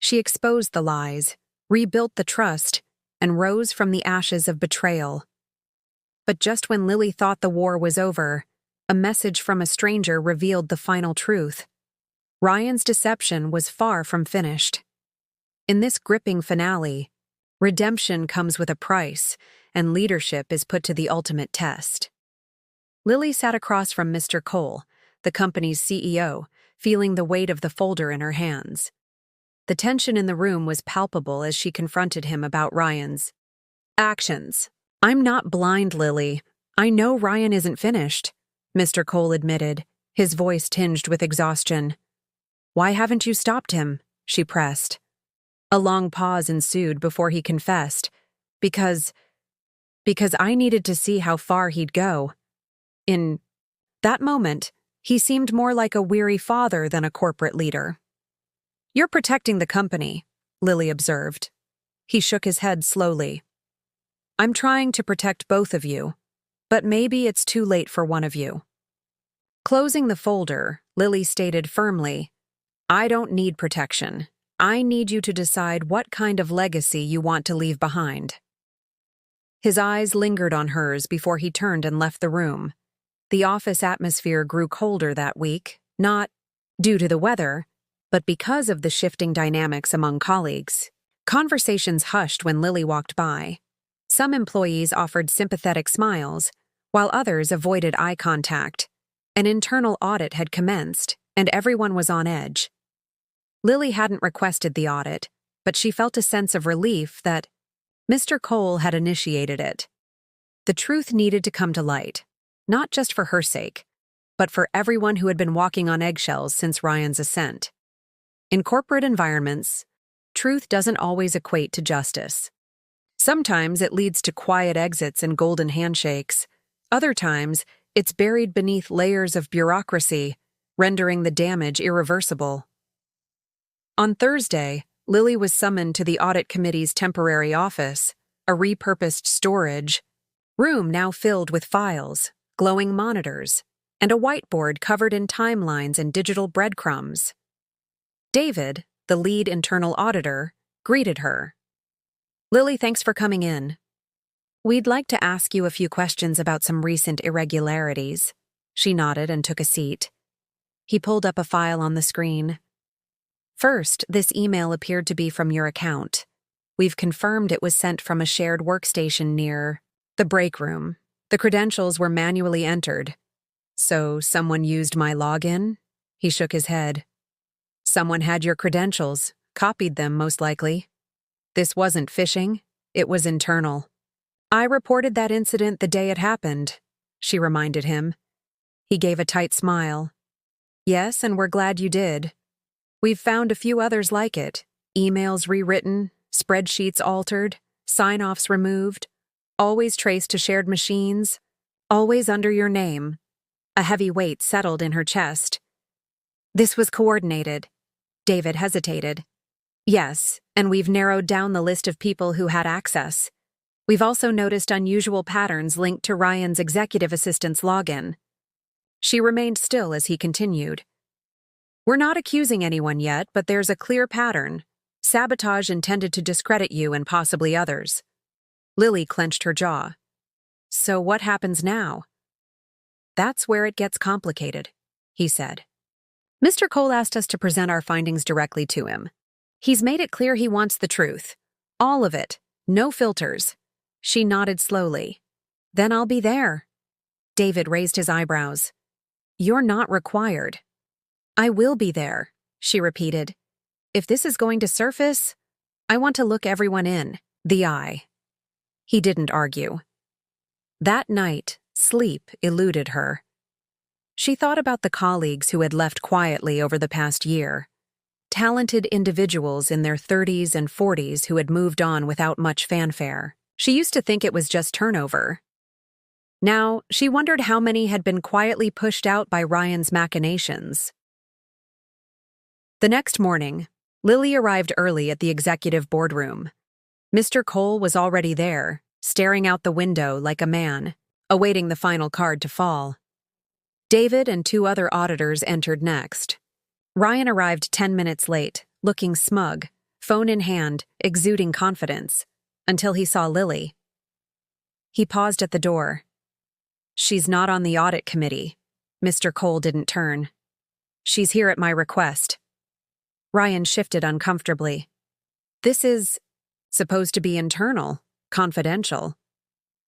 She exposed the lies, rebuilt the trust, and rose from the ashes of betrayal. But just when Lily thought the war was over, a message from a stranger revealed the final truth. Ryan's deception was far from finished. In this gripping finale, redemption comes with a price, and leadership is put to the ultimate test. Lily sat across from Mr. Cole, the company's CEO, feeling the weight of the folder in her hands. The tension in the room was palpable as she confronted him about Ryan's actions. "I'm not blind, Lily. I know Ryan isn't finished," Mr. Cole admitted, his voice tinged with exhaustion. "Why haven't you stopped him?" she pressed. A long pause ensued before he confessed, Because I needed to see how far he'd go." In that moment, he seemed more like a weary father than a corporate leader. "You're protecting the company," Lily observed. He shook his head slowly. "I'm trying to protect both of you, but maybe it's too late for one of you." Closing the folder, Lily stated firmly, "I don't need protection. I need you to decide what kind of legacy you want to leave behind." His eyes lingered on hers before he turned and left the room. The office atmosphere grew colder that week, not due to the weather, but because of the shifting dynamics among colleagues. Conversations hushed when Lily walked by. Some employees offered sympathetic smiles, while others avoided eye contact. An internal audit had commenced, and everyone was on edge. Lily hadn't requested the audit, but she felt a sense of relief that Mr. Cole had initiated it. The truth needed to come to light, not just for her sake, but for everyone who had been walking on eggshells since Ryan's ascent. In corporate environments, truth doesn't always equate to justice. Sometimes it leads to quiet exits and golden handshakes. Other times, it's buried beneath layers of bureaucracy, rendering the damage irreversible. On Thursday, Lily was summoned to the audit committee's temporary office, a repurposed storage room now filled with files, glowing monitors, and a whiteboard covered in timelines and digital breadcrumbs. David, the lead internal auditor, greeted her. "Lily, thanks for coming in. We'd like to ask you a few questions about some recent irregularities." She nodded and took a seat. He pulled up a file on the screen. "First, this email appeared to be from your account. We've confirmed it was sent from a shared workstation near the break room. The credentials were manually entered." "So someone used my login?" He shook his head. "Someone had your credentials, copied them most likely. This wasn't phishing, it was internal." "I reported that incident the day it happened," she reminded him. He gave a tight smile. "Yes, and we're glad you did. We've found a few others like it. Emails rewritten, spreadsheets altered, sign-offs removed, always traced to shared machines, always under your name." A heavy weight settled in her chest. "This was coordinated." David hesitated. "Yes, and we've narrowed down the list of people who had access. We've also noticed unusual patterns linked to Ryan's executive assistant's login." She remained still as he continued. "We're not accusing anyone yet, but there's a clear pattern. Sabotage intended to discredit you and possibly others." Lily clenched her jaw. "So what happens now?" "That's where it gets complicated," he said. "Mr. Cole asked us to present our findings directly to him. He's made it clear he wants the truth. All of it. No filters." She nodded slowly. "Then I'll be there." David raised his eyebrows. "You're not required." "I will be there," she repeated. "If this is going to surface, I want to look everyone in the eye." He didn't argue. That night, sleep eluded her. She thought about the colleagues who had left quietly over the past year. Talented individuals in their 30s and 40s who had moved on without much fanfare. She used to think it was just turnover. Now, she wondered how many had been quietly pushed out by Ryan's machinations. The next morning, Lily arrived early at the executive boardroom. Mr. Cole was already there, staring out the window like a man, awaiting the final card to fall. David and 2 other auditors entered next. Ryan arrived 10 minutes late, looking smug, phone in hand, exuding confidence, until he saw Lily. He paused at the door. "She's not on the audit committee." Mr. Cole didn't turn. "She's here at my request." Ryan shifted uncomfortably. "This is supposed to be internal, confidential.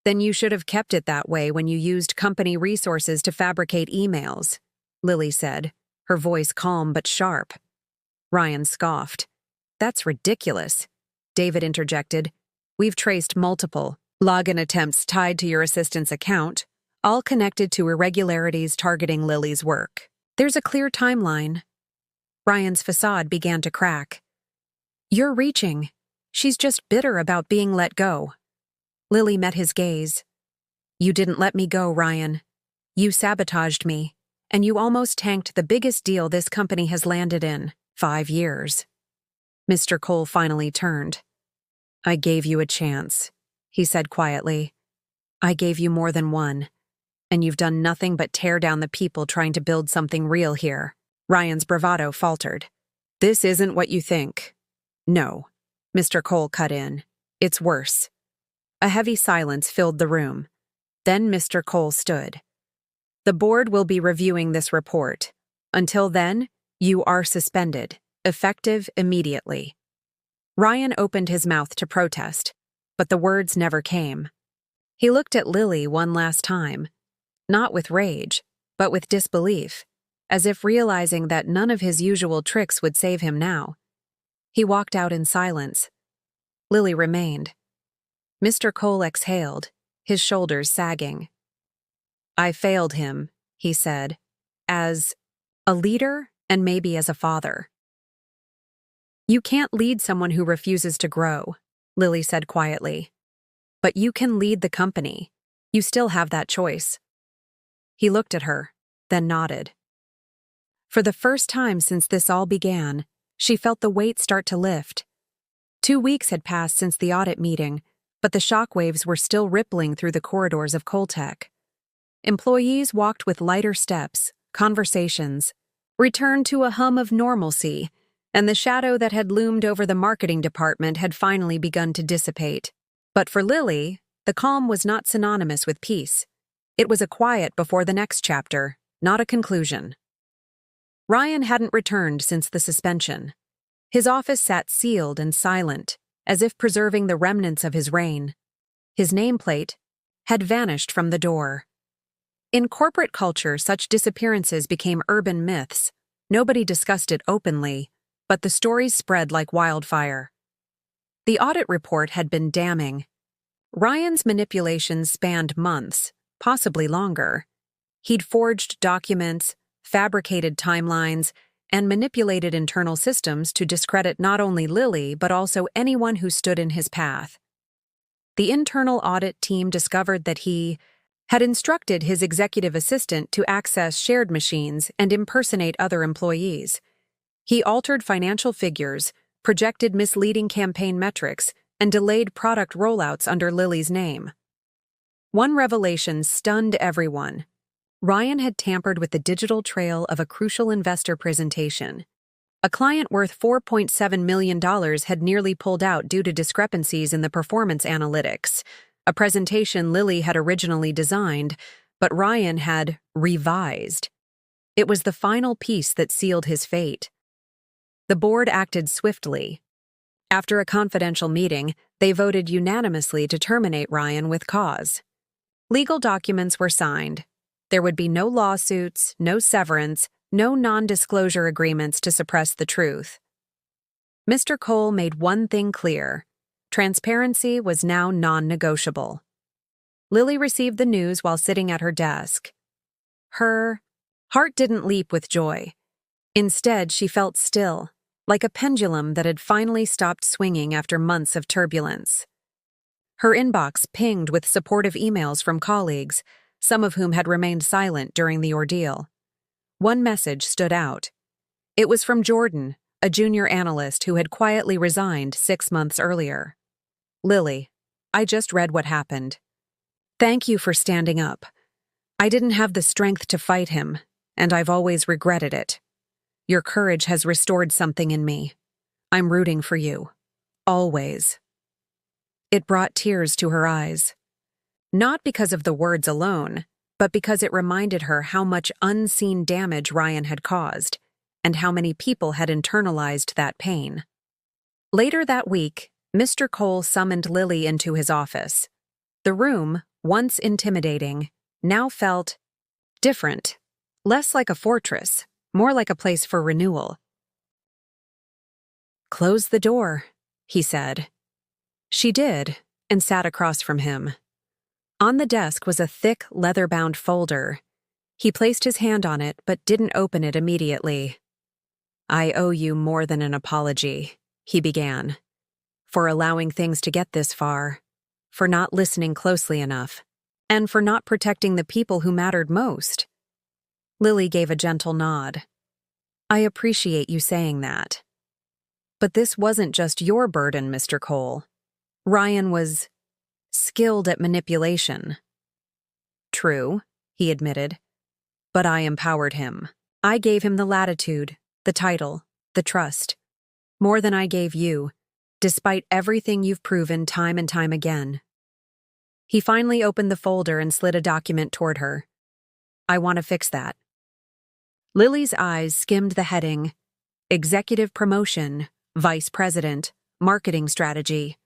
Then you should have kept it that way when you used company resources to fabricate emails," Lily said, her voice calm but sharp. Ryan scoffed. "That's ridiculous," David interjected. "We've traced multiple login attempts tied to your assistant's account, all connected to irregularities targeting Lily's work. There's a clear timeline." Ryan's facade began to crack. "You're reaching. She's just bitter about being let go." Lily met his gaze. "You didn't let me go, Ryan. You sabotaged me, and you almost tanked the biggest deal this company has landed in 5 years. Mr. Cole finally turned. "I gave you a chance," he said quietly. "I gave you more than one, and you've done nothing but tear down the people trying to build something real here." Ryan's bravado faltered. "This isn't what you think." "No," Mr. Cole cut in. "It's worse." A heavy silence filled the room. Then Mr. Cole stood. "The board will be reviewing this report. Until then, you are suspended, effective immediately." Ryan opened his mouth to protest, but the words never came. He looked at Lily one last time, not with rage, but with disbelief, as if realizing that none of his usual tricks would save him now. He walked out in silence. Lily remained. Mr. Cole exhaled, his shoulders sagging. "I failed him," he said, "as a leader and maybe as a father." "You can't lead someone who refuses to grow," Lily said quietly. "But you can lead the company. You still have that choice." He looked at her, then nodded. For the first time since this all began, she felt the weight start to lift. 2 weeks had passed since the audit meeting, but the shockwaves were still rippling through the corridors of Coltech. Employees walked with lighter steps, conversations returned to a hum of normalcy, and the shadow that had loomed over the marketing department had finally begun to dissipate. But for Lily, the calm was not synonymous with peace. It was a quiet before the next chapter, not a conclusion. Ryan hadn't returned since the suspension. His office sat sealed and silent, as if preserving the remnants of his reign. His nameplate had vanished from the door. In corporate culture, such disappearances became urban myths. Nobody discussed it openly, but the stories spread like wildfire. The audit report had been damning. Ryan's manipulations spanned months, possibly longer. He'd forged documents, fabricated timelines, and manipulated internal systems to discredit not only Lily but also anyone who stood in his path. The internal audit team discovered that he had instructed his executive assistant to access shared machines and impersonate other employees. He altered financial figures, projected misleading campaign metrics, and delayed product rollouts under Lily's name. One revelation stunned everyone. Ryan had tampered with the digital trail of a crucial investor presentation. A client worth $4.7 million had nearly pulled out due to discrepancies in the performance analytics, a presentation Lily had originally designed, but Ryan had revised. It was the final piece that sealed his fate. The board acted swiftly. After a confidential meeting, they voted unanimously to terminate Ryan with cause. Legal documents were signed. There would be no lawsuits, no severance, no non-disclosure agreements to suppress the truth. Mr. Cole made one thing clear: transparency was now non-negotiable. Lily received the news while sitting at her desk. Her heart didn't leap with joy. Instead, she felt still, like a pendulum that had finally stopped swinging after months of turbulence. Her inbox pinged with supportive emails from colleagues, some of whom had remained silent during the ordeal. One message stood out. It was from Jordan, a junior analyst who had quietly resigned 6 months earlier. "Lily, I just read what happened. Thank you for standing up. I didn't have the strength to fight him, and I've always regretted it. Your courage has restored something in me. I'm rooting for you. Always." It brought tears to her eyes. Not because of the words alone, but because it reminded her how much unseen damage Ryan had caused, and how many people had internalized that pain. Later that week, Mr. Cole summoned Lily into his office. The room, once intimidating, now felt different, less like a fortress, more like a place for renewal. "Close the door," he said. She did, and sat across from him. On the desk was a thick, leather-bound folder. He placed his hand on it, but didn't open it immediately. "I owe you more than an apology," he began, "for allowing things to get this far, for not listening closely enough, and for not protecting the people who mattered most." Lily gave a gentle nod. "I appreciate you saying that. But this wasn't just your burden, Mr. Cole. Ryan was skilled at manipulation." "True," he admitted, "but I empowered him. I gave him the latitude, the title, the trust. More than I gave you, despite everything you've proven time and time again." He finally opened the folder and slid a document toward her. "I want to fix that." Lily's eyes skimmed the heading: Executive Promotion, Vice President, Marketing Strategy.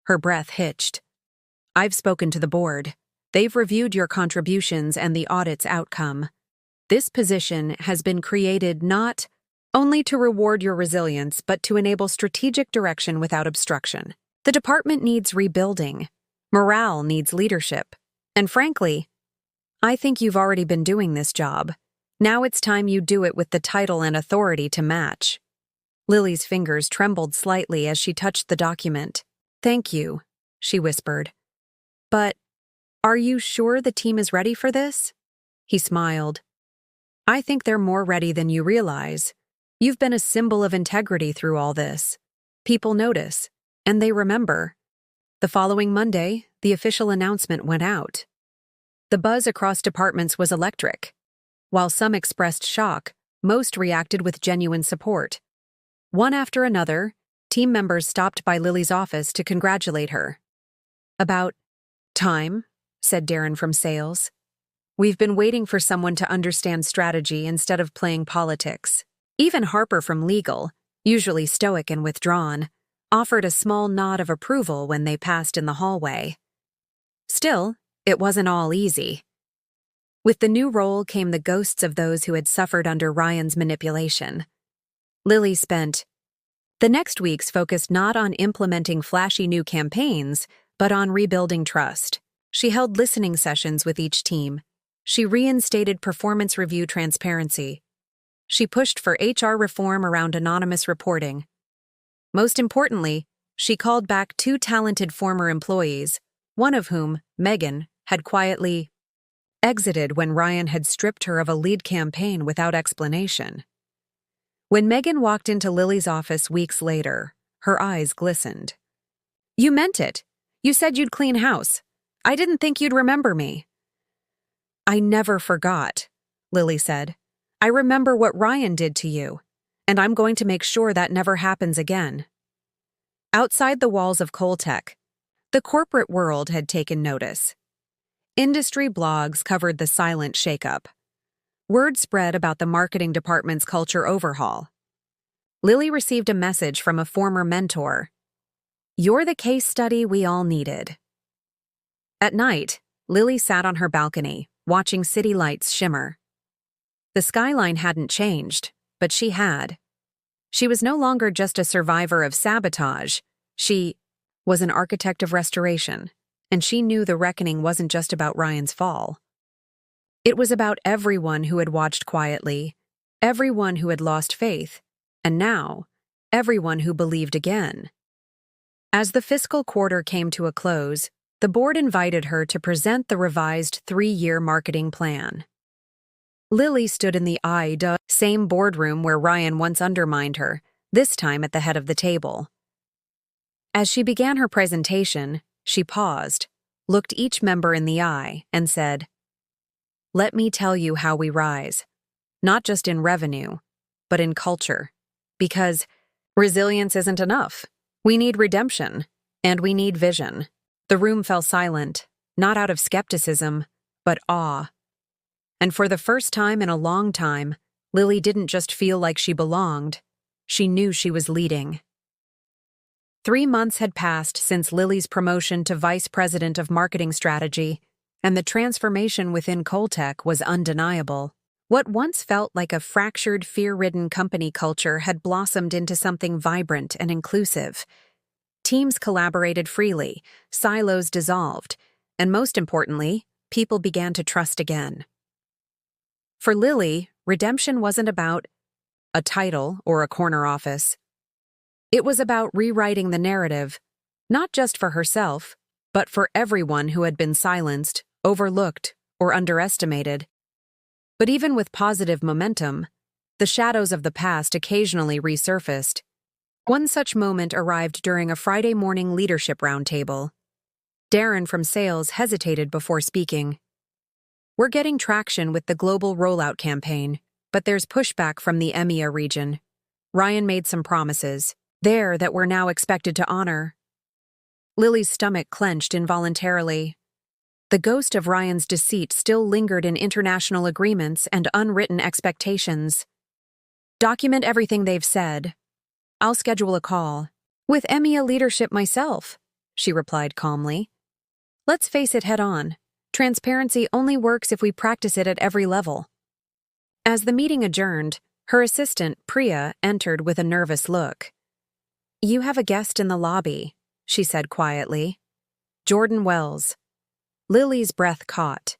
Her breath hitched. "I've spoken to the board. They've reviewed your contributions and the audit's outcome. This position has been created not only to reward your resilience, but to enable strategic direction without obstruction. The department needs rebuilding. Morale needs leadership. And frankly, I think you've already been doing this job. Now it's time you do it with the title and authority to match." Lily's fingers trembled slightly as she touched the document. "Thank you," she whispered. "But are you sure the team is ready for this?" He smiled. "I think they're more ready than you realize. You've been a symbol of integrity through all this. People notice, and they remember." The following Monday, the official announcement went out. The buzz across departments was electric. While some expressed shock, most reacted with genuine support. One after another, team members stopped by Lily's office to congratulate her. "About time," said Darren from sales. "We've been waiting for someone to understand strategy instead of playing politics." Even Harper from legal, usually stoic and withdrawn, offered a small nod of approval when they passed in the hallway. Still, it wasn't all easy. With the new role came the ghosts of those who had suffered under Ryan's manipulation. Lily spent the next weeks focused not on implementing flashy new campaigns, but on rebuilding trust. She held listening sessions with each team. She reinstated performance review transparency. She pushed for HR reform around anonymous reporting. Most importantly, she called back 2 talented former employees, one of whom, Megan, had quietly exited when Ryan had stripped her of a lead campaign without explanation. When Megan walked into Lily's office weeks later, her eyes glistened. "You meant it. You said you'd clean house. I didn't think you'd remember me." "I never forgot," Lily said. "I remember what Ryan did to you, and I'm going to make sure that never happens again." Outside the walls of Coltech, the corporate world had taken notice. Industry blogs covered the silent shakeup. Word spread about the marketing department's culture overhaul. Lily received a message from a former mentor. "You're the case study we all needed." At night, Lily sat on her balcony, watching city lights shimmer. The skyline hadn't changed, but she had. She was no longer just a survivor of sabotage. She was an architect of restoration, and she knew the reckoning wasn't just about Ryan's fall. It was about everyone who had watched quietly, everyone who had lost faith, and now, everyone who believed again. As the fiscal quarter came to a close, the board invited her to present the revised 3-year marketing plan. Lily stood in the same boardroom where Ryan once undermined her, this time at the head of the table. As she began her presentation, she paused, looked each member in the eye, and said, "Let me tell you how we rise, not just in revenue, but in culture. Because Resilience isn't enough. We need redemption, and we need vision. The room fell silent, not out of skepticism, but awe. And for the first time in a long time, Lily didn't just feel like she belonged. She knew she was leading. 3 months had passed since Lily's promotion to Vice President of Marketing Strategy, and the transformation within Coltech was undeniable. What once felt like a fractured, fear-ridden company culture had blossomed into something vibrant and inclusive. Teams collaborated freely, silos dissolved, and most importantly, people began to trust again. For Lily, redemption wasn't about a title or a corner office. It was about rewriting the narrative, not just for herself, but for everyone who had been silenced, overlooked, or underestimated. But even with positive momentum, the shadows of the past occasionally resurfaced. One such moment arrived during a Friday morning leadership roundtable. Darren from sales hesitated before speaking. "We're getting traction with the global rollout campaign, but there's pushback from the EMEA region. Ryan made some promises there that we're now expected to honor." Lily's stomach clenched involuntarily. The ghost of Ryan's deceit still lingered in international agreements and unwritten expectations. "Document everything they've said. I'll schedule a call. With EMEA leadership myself," she replied calmly. "Let's face it head on. Transparency only works if we practice it at every level." As the meeting adjourned, her assistant, Priya, entered with a nervous look. "You have a guest in the lobby," she said quietly. "Jordan Wells." Lily's breath caught.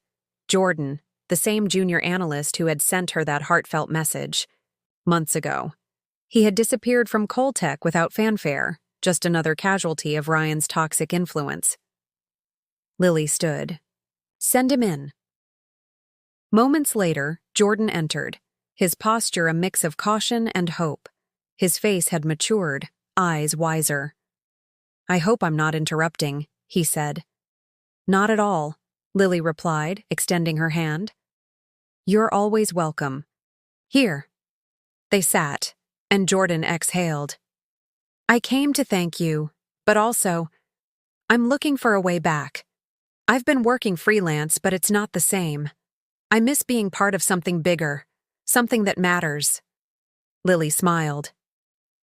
Jordan, the same junior analyst who had sent her that heartfelt message. Months ago. He had disappeared from Coltech without fanfare, just another casualty of Ryan's toxic influence. Lily stood. "Send him in." Moments later, Jordan entered, his posture a mix of caution and hope. His face had matured, eyes wiser. "I hope I'm not interrupting," he said. "Not at all," Lily replied, extending her hand. "You're always welcome. Here." They sat, and Jordan exhaled. "I came to thank you, but also, I'm looking for a way back. I've been working freelance, but it's not the same. I miss being part of something bigger, something that matters." Lily smiled.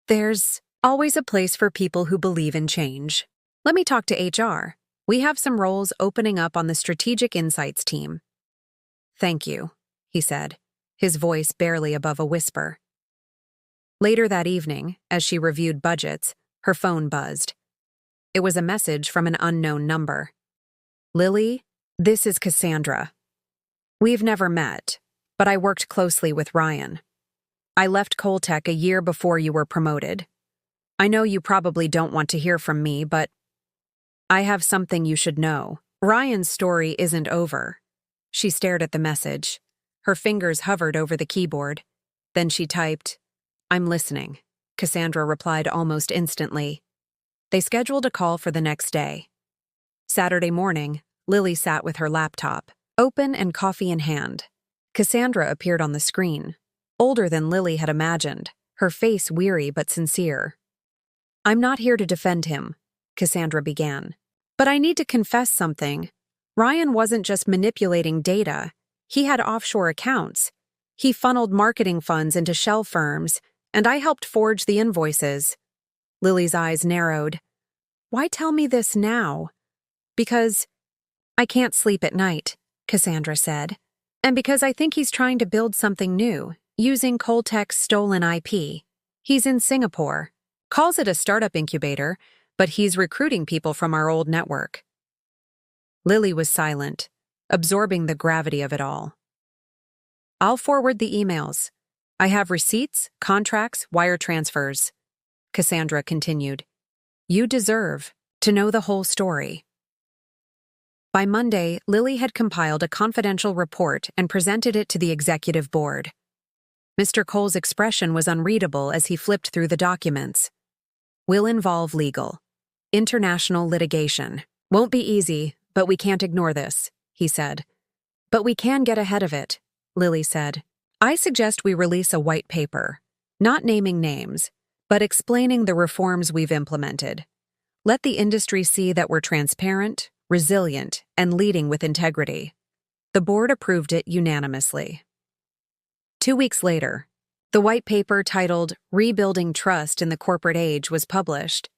"There's always a place for people who believe in change. Let me talk to HR. We have some roles opening up on the Strategic Insights team." "Thank you," he said, his voice barely above a whisper. Later that evening, as she reviewed budgets, her phone buzzed. It was a message from an unknown number. "Lily, this is Cassandra. We've never met, but I worked closely with Ryan. I left Coltech a year before you were promoted. I know you probably don't want to hear from me, but I have something you should know. Ryan's story isn't over." She stared at the message. Her fingers hovered over the keyboard. Then she typed, "I'm listening." Cassandra replied almost instantly. They scheduled a call for the next day. Saturday morning, Lily sat with her laptop, open and coffee in hand. Cassandra appeared on the screen, older than Lily had imagined, her face weary but sincere. "I'm not here to defend him," Cassandra began. "But I need to confess something. Ryan wasn't just manipulating data. He had offshore accounts. He funneled marketing funds into shell firms, and I helped forge the invoices." Lily's eyes narrowed. "Why tell me this now?" "Because I can't sleep at night," Cassandra said. "And because I think he's trying to build something new, using Coltech's stolen IP. He's in Singapore. Calls it a startup incubator, but he's recruiting people from our old network." Lily was silent, absorbing the gravity of it all. "I'll forward the emails. I have receipts, contracts, wire transfers," Cassandra continued. "You deserve to know the whole story." By Monday, Lily had compiled a confidential report and presented it to the executive board. Mr. Cole's expression was unreadable as he flipped through the documents. "Will involve legal. International litigation. Won't be easy, but we can't ignore this," he said. "But we can get ahead of it," Lily said. "I suggest we release a white paper, not naming names, but explaining the reforms we've implemented. Let the industry see that we're transparent, resilient, and leading with integrity. The board approved it unanimously. 2 weeks later, the white paper titled Rebuilding Trust in the Corporate Age was published.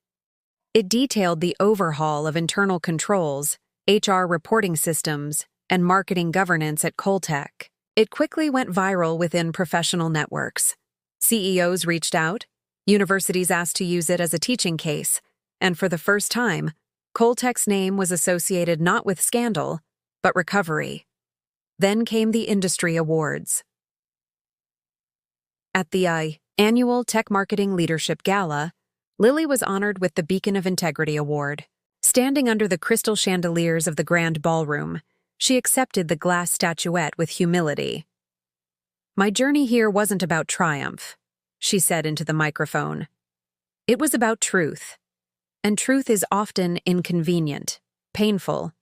It detailed the overhaul of internal controls, HR reporting systems, and marketing governance at Coltech. It quickly went viral within professional networks. CEOs reached out, universities asked to use it as a teaching case, and for the first time, Coltech's name was associated not with scandal, but recovery. Then came the industry awards. At the annual Tech Marketing Leadership Gala, Lily was honored with the Beacon of Integrity Award. Standing under the crystal chandeliers of the grand ballroom, she accepted the glass statuette with humility. "My journey here wasn't about triumph," she said into the microphone. "It was about truth. And truth is often inconvenient, painful,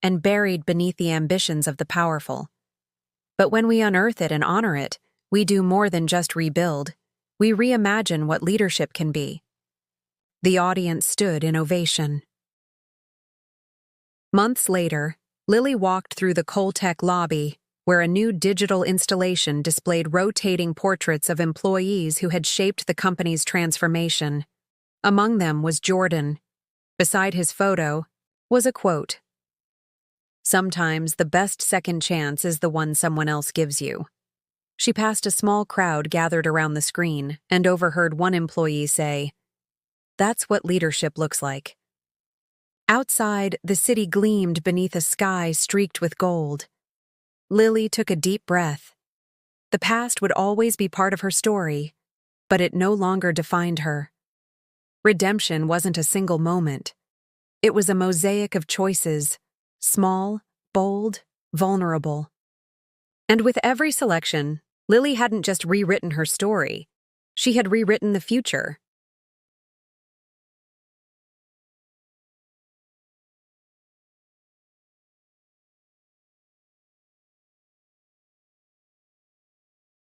and buried beneath the ambitions of the powerful. But when we unearth it and honor it, we do more than just rebuild. We reimagine what leadership can be." The audience stood in ovation. Months later, Lily walked through the Coltech lobby, where a new digital installation displayed rotating portraits of employees who had shaped the company's transformation. Among them was Jordan. Beside his photo was a quote: "Sometimes the best second chance is the one someone else gives you." She passed a small crowd gathered around the screen and overheard one employee say, "That's what leadership looks like." Outside, the city gleamed beneath a sky streaked with gold. Lily took a deep breath. The past would always be part of her story, but it no longer defined her. Redemption wasn't a single moment. It was a mosaic of choices, small, bold, vulnerable. And with every selection, Lily hadn't just rewritten her story. She had rewritten the future.